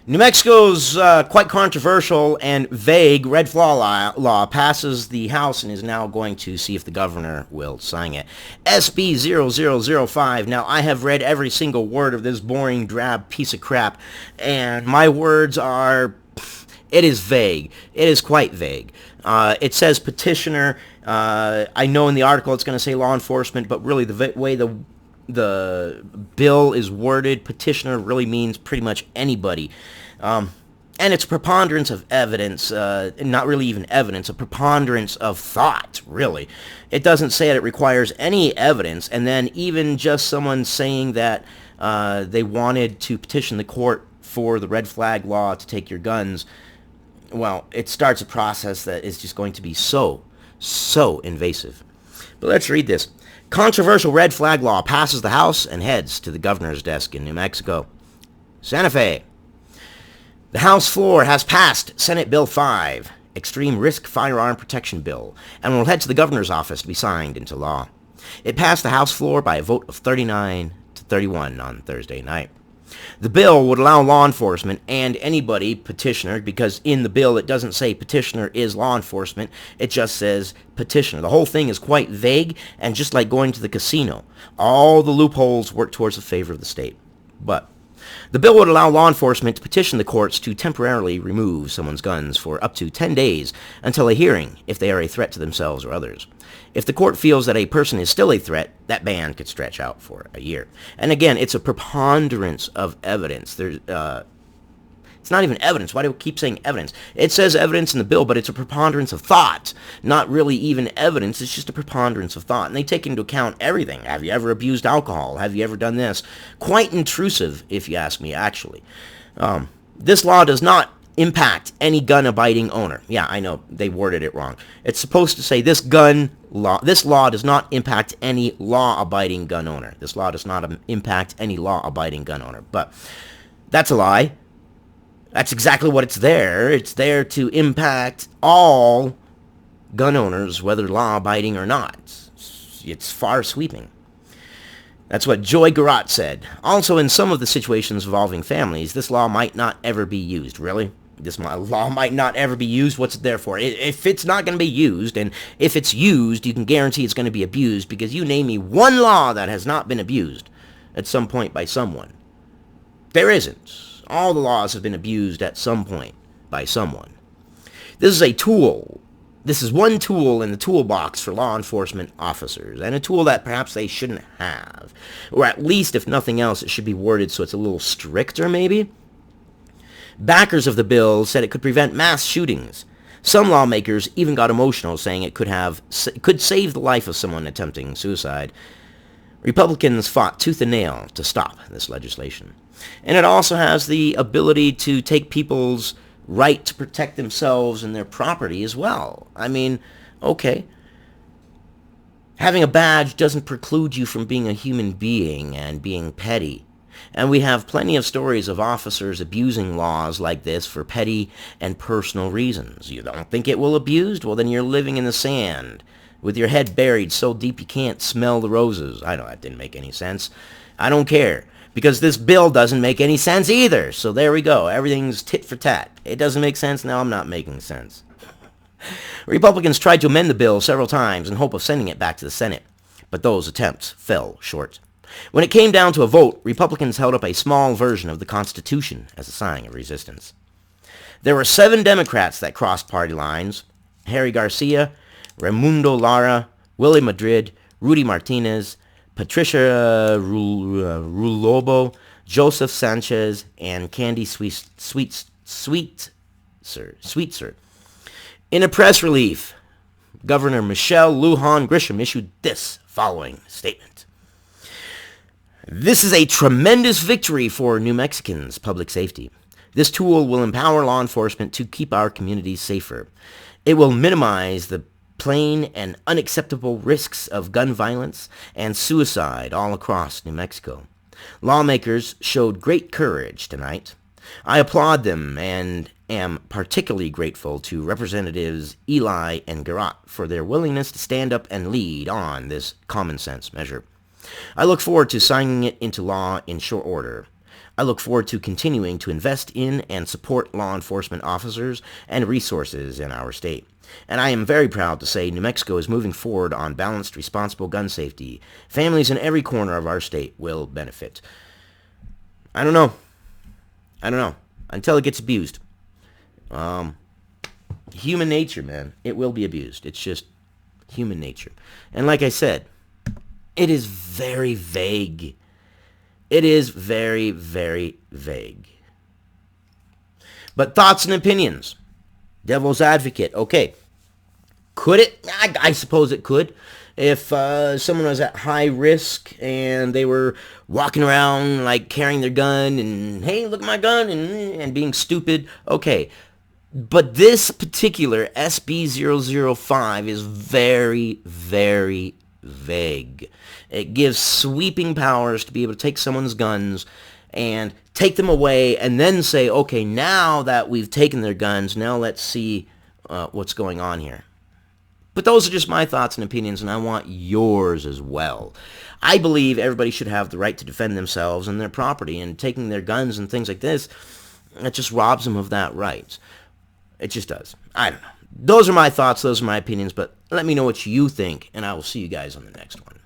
New Mexico's quite controversial and vague red flag law passes the House and is now going to see if the governor will sign it. SB 0005. Now, I have read every single word of this boring, drab piece of crap, and my words are, it is vague. It is quite vague. It says petitioner. I know in the article it's going to say law enforcement, but really the way the bill is worded, petitioner really means pretty much anybody. And it's a preponderance of evidence, not really even evidence, a preponderance of thought, really. It doesn't say that it requires any evidence, and then even just someone saying that they wanted to petition the court for the red flag law to take your guns, well, it starts a process that is just going to be so invasive. But let's read this. Controversial red flag law passes the House and heads to the governor's desk in New Mexico. Santa Fe. The House floor has passed Senate Bill 5, Extreme Risk Firearm Protection Bill, and will head to the governor's office to be signed into law. It passed the House floor by a vote of 39 to 31 on Thursday night. The bill would allow law enforcement and anybody, petitioner, because in the bill it doesn't say petitioner is law enforcement, it just says petitioner. The whole thing is quite vague, and just like going to the casino, all the loopholes work towards the favor of the state. But the bill would allow law enforcement to petition the courts to temporarily remove someone's guns for up to 10 days until a hearing if they are a threat to themselves or others. If the court feels that a person is still a threat, that ban could stretch out for a year. And again, it's a preponderance of evidence. It's not even evidence. Why do we keep saying evidence? It says evidence in the bill, but it's a preponderance of thought. Not really even evidence. It's just a preponderance of thought. And they take into account everything. Have you ever abused alcohol? Have you ever done this? Quite intrusive, if you ask me, actually. This law does not impact any gun-abiding owner. Yeah, I know. They worded it wrong. It's supposed to say this law does not impact any law-abiding gun owner. This law does not impact any law-abiding gun owner. But that's a lie. That's exactly what it's there. It's there to impact all gun owners, whether law-abiding or not. It's far-sweeping. That's what Joy Garot said. Also, in some of the situations involving families, this law might not ever be used. Really? This law might not ever be used? What's it there for? If it's not going to be used, and if it's used, you can guarantee it's going to be abused, because you name me one law that has not been abused at some point by someone. There isn't. All the laws have been abused at some point by someone. This is a tool. This is one tool in the toolbox for law enforcement officers, and a tool that perhaps they shouldn't have. Or at least, if nothing else, it should be worded so it's a little stricter, maybe? Backers of the bill said it could prevent mass shootings. Some lawmakers even got emotional, saying it could save the life of someone attempting suicide. Republicans fought tooth and nail to stop this legislation. And it also has the ability to take people's right to protect themselves and their property as well. I mean, okay. Having a badge doesn't preclude you from being a human being and being petty. And we have plenty of stories of officers abusing laws like this for petty and personal reasons. You don't think it will abused? Well, then you're living in the sand with your head buried so deep you can't smell the roses. I know that didn't make any sense. I don't care, because this bill doesn't make any sense either. So there we go. Everything's tit for tat. It doesn't make sense. Now I'm not making sense. Republicans tried to amend the bill several times in hope of sending it back to the Senate, but those attempts fell short. When it came down to a vote, Republicans held up a small version of the Constitution as a sign of resistance. There were 7 Democrats that crossed party lines: Harry Garcia, Raimundo Lara, Willie Madrid, Rudy Martinez, Patricia Rulobo, Joseph Sanchez, and Candy Sweetser. In a press release, Governor Michelle Lujan Grisham issued this following statement. This is a tremendous victory for New Mexicans' public safety. This tool will empower law enforcement to keep our communities safer. It will minimize the plain and unacceptable risks of gun violence and suicide all across New Mexico. Lawmakers showed great courage tonight. I applaud them and am particularly grateful to Representatives Eli and Garot for their willingness to stand up and lead on this common sense measure. I look forward to signing it into law in short order. I look forward to continuing to invest in and support law enforcement officers and resources in our state. And I am very proud to say New Mexico is moving forward on balanced, responsible gun safety. Families in every corner of our state will benefit. I don't know. Until it gets abused. Human nature, man. It will be abused. It's just human nature. And like I said, it is very vague. It is very, very vague. But thoughts and opinions. Devil's advocate. Okay. Could it? I suppose it could. If someone was at high risk and they were walking around like carrying their gun and, hey, look at my gun, and being stupid. Okay. But this particular SB005 is very, very vague. It gives sweeping powers to be able to take someone's guns and take them away and then say, okay, now that we've taken their guns, now let's see what's going on here. But those are just my thoughts and opinions, and I want yours as well. I believe everybody should have the right to defend themselves and their property, and taking their guns and things like this, it just robs them of that right. It just does. I don't know. Those are my thoughts. Those are my opinions. But let me know what you think, and I will see you guys on the next one.